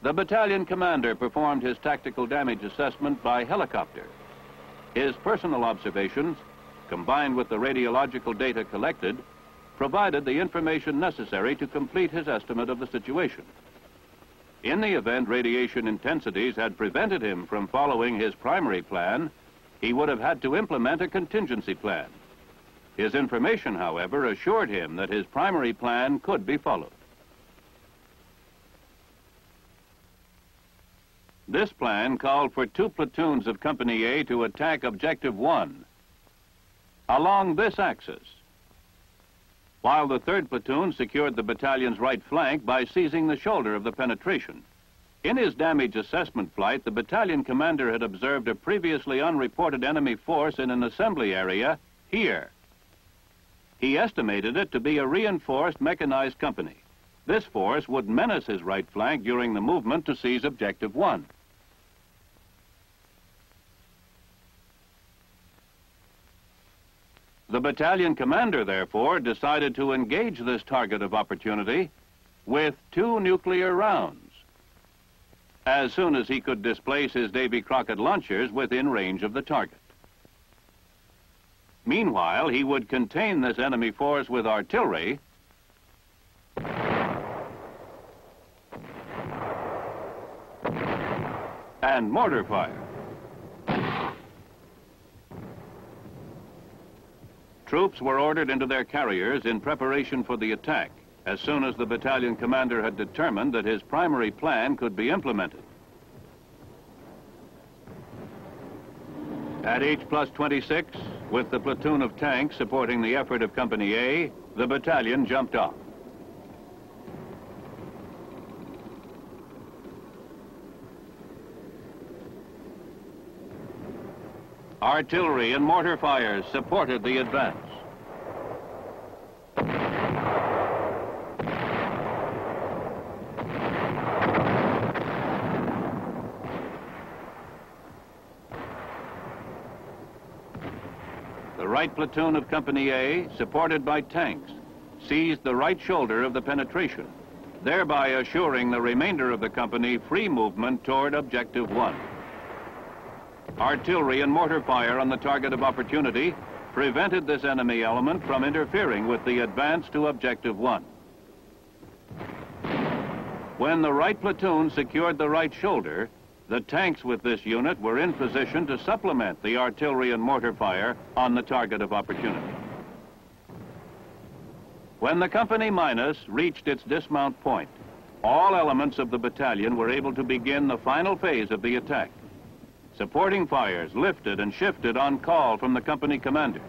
The battalion commander performed his tactical damage assessment by helicopter. His personal observations, combined with the radiological data collected, provided the information necessary to complete his estimate of the situation. In the event radiation intensities had prevented him from following his primary plan, he would have had to implement a contingency plan. His information, however, assured him that his primary plan could be followed. This plan called for 2 platoons of Company A to attack Objective 1 along this axis, while the 3rd platoon secured the battalion's right flank by seizing the shoulder of the penetration. In his damage assessment flight, the battalion commander had observed a previously unreported enemy force in an assembly area here. He estimated it to be a reinforced mechanized company. This force would menace his right flank during the movement to seize Objective 1. The battalion commander, therefore, decided to engage this target of opportunity with 2 nuclear rounds, as soon as he could displace his Davy Crockett launchers within range of the target. Meanwhile, he would contain this enemy force with artillery and mortar fire. Troops were ordered into their carriers in preparation for the attack as soon as the battalion commander had determined that his primary plan could be implemented. At H+26, with the platoon of tanks supporting the effort of Company A, the battalion jumped off. Artillery and mortar fires supported the advance. The right platoon of Company A, supported by tanks, seized the right shoulder of the penetration, thereby assuring the remainder of the company free movement toward Objective 1. Artillery and mortar fire on the target of opportunity prevented this enemy element from interfering with the advance to Objective 1. When the right platoon secured the right shoulder, the tanks with this unit were in position to supplement the artillery and mortar fire on the target of opportunity. When the Company Minus reached its dismount point, all elements of the battalion were able to begin the final phase of the attack. Supporting fires lifted and shifted on call from the company commanders.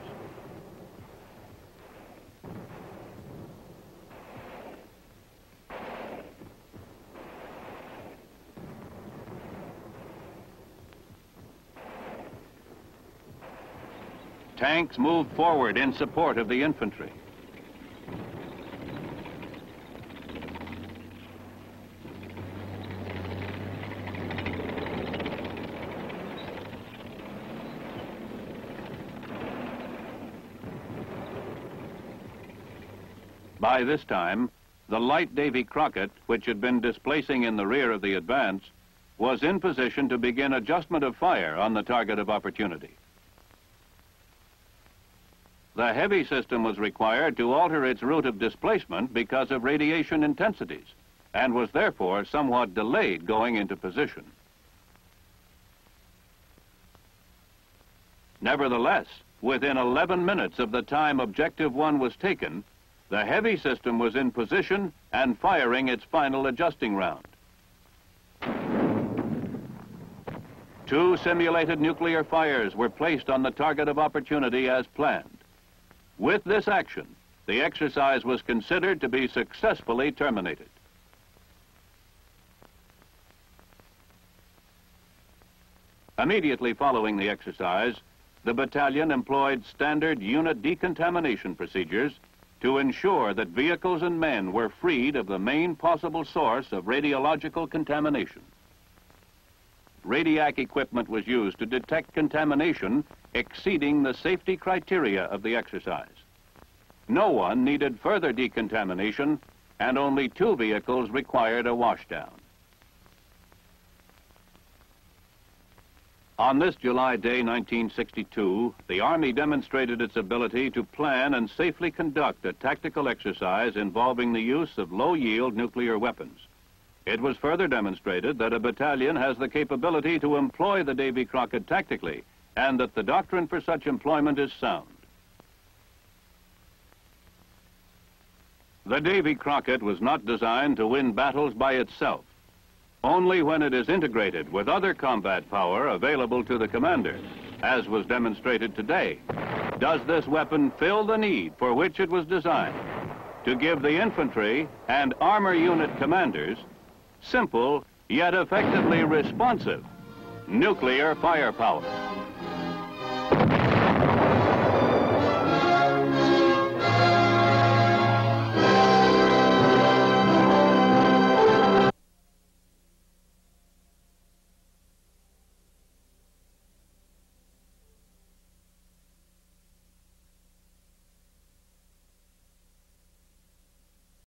Tanks moved forward in support of the infantry. By this time, the light Davy Crockett, which had been displacing in the rear of the advance, was in position to begin adjustment of fire on the target of opportunity. The heavy system was required to alter its route of displacement because of radiation intensities, and was therefore somewhat delayed going into position. Nevertheless, within 11 minutes of the time Objective 1 was taken, the heavy system was in position and firing its final adjusting round. 2 simulated nuclear fires were placed on the target of opportunity as planned. With this action, the exercise was considered to be successfully terminated. Immediately following the exercise, the battalion employed standard unit decontamination procedures to ensure that vehicles and men were freed of the main possible source of radiological contamination. Radiac equipment was used to detect contamination exceeding the safety criteria of the exercise. No one needed further decontamination, and only 2 vehicles required a washdown. On this July day, 1962, the Army demonstrated its ability to plan and safely conduct a tactical exercise involving the use of low-yield nuclear weapons. It was further demonstrated that a battalion has the capability to employ the Davy Crockett tactically, and that the doctrine for such employment is sound. The Davy Crockett was not designed to win battles by itself. Only when it is integrated with other combat power available to the commander, as was demonstrated today, does this weapon fill the need for which it was designed, to give the infantry and armor unit commanders simple, yet effectively responsive nuclear firepower.